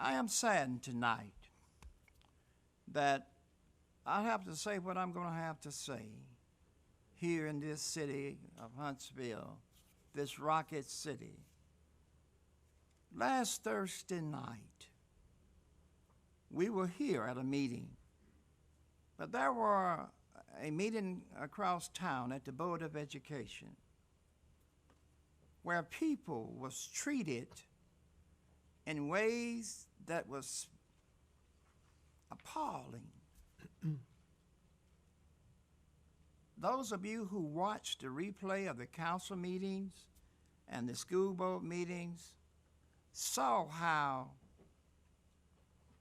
I am saddened tonight that I have to say what I'm going to have to say here in this city of Huntsville, this rocket city. Last Thursday night, we were here at a meeting, but there were a meeting across town at the Board of Education where people was treated in ways that was appalling. Those of you who watched the replay of the council meetings and the school board meetings saw how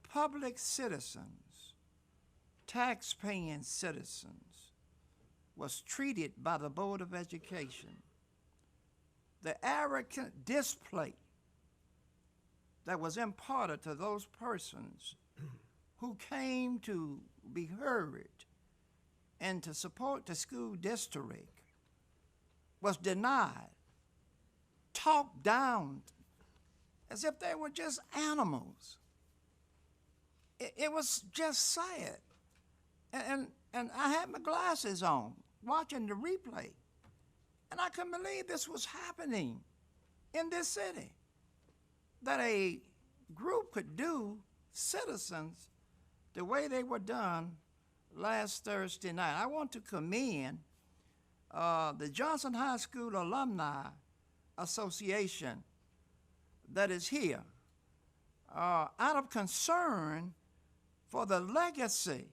public citizens, tax-paying citizens, was treated by the Board of Education. The arrogant display that was imparted to those persons who came to be heard and to support the school district was denied, talked down as if they were just animals. It was just sad. And I had my glasses on watching the replay, and I couldn't believe this was happening in this city, that a group could do citizens the way they were done last Thursday night. I want to commend the Johnson High School Alumni Association that is here out of concern for the legacy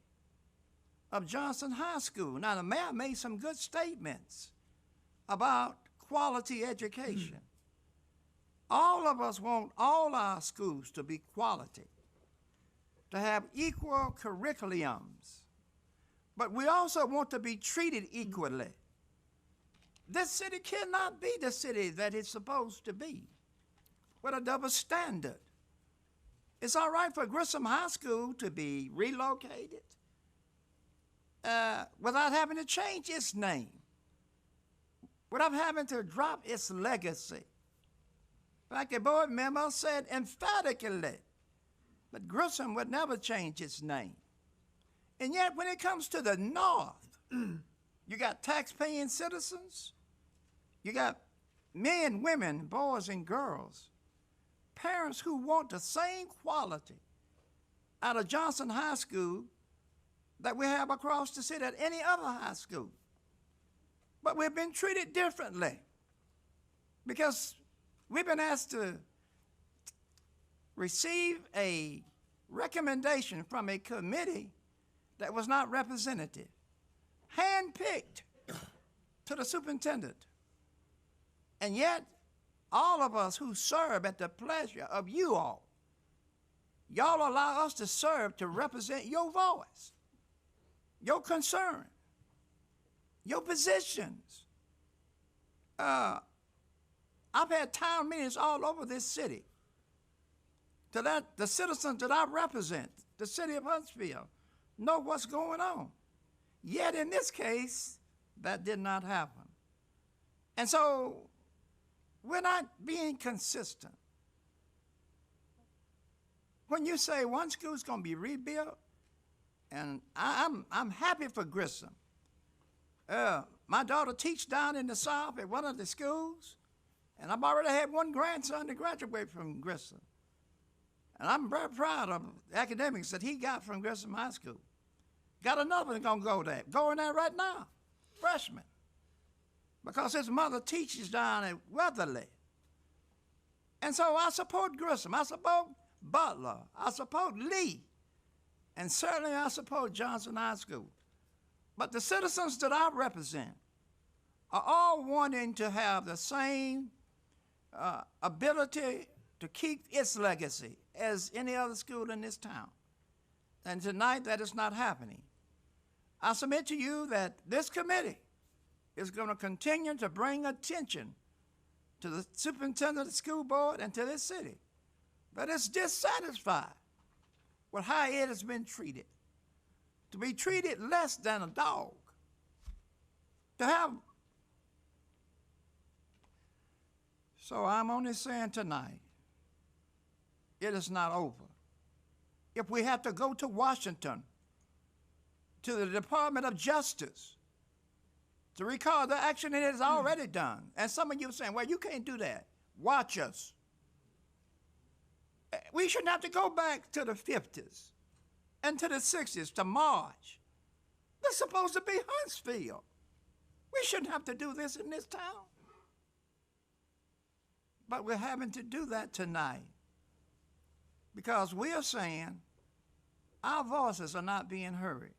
of Johnson High School. Now, the mayor made some good statements about quality education. All of us want all our schools to be quality, to have equal curriculums, but we also want to be treated equally. This city cannot be the city that it's supposed to be with a double standard. It's all right for Grissom High School to be relocated without having to change its name, without having to drop its legacy. Like a board member said emphatically that Grissom would never change its name. And yet when it comes to the North, you got tax-paying citizens, you got men, women, boys, and girls, parents who want the same quality out of Johnson High School that we have across the city at any other high school. But we've been treated differently because we've been asked to receive a recommendation from a committee that was not representative, handpicked to the superintendent. And yet, all of us who serve at the pleasure of you all, y'all allow us to serve to represent your voice, your concern, your positions. I've had town meetings all over this city to let the citizens that I represent, the city of Huntsville, know what's going on. Yet in this case, that did not happen. And so we're not being consistent. When you say one school's going to be rebuilt, and I'm happy for Grissom. My daughter teaches down in the South at one of the schools, and I've already had one grandson to graduate from Grissom. And I'm very proud of the academics that he got from Grissom High School. Got another one gonna go there, going there right now, freshman. Because his mother teaches down at Weatherly. And so I support Grissom, I support Butler, I support Lee, and certainly I support Johnson High School. But the citizens that I represent are all wanting to have the same ability to keep its legacy as any other school in this town. And tonight that is not happening. I submit to you that this committee is going to continue to bring attention to the superintendent of the school board and to this city that is dissatisfied with how it has been treated. To be treated less than a dog. To have. So I'm only saying tonight, it is not over. if we have to go to Washington, to the Department of Justice, to recall the action it has already done. And some of you are saying, well, you can't do that. Watch us. We shouldn't have to go back to the 50s and to the 60s to March. This is supposed to be Huntsville. We shouldn't have to do this in this town. But we're having to do that tonight because we are saying our voices are not being heard.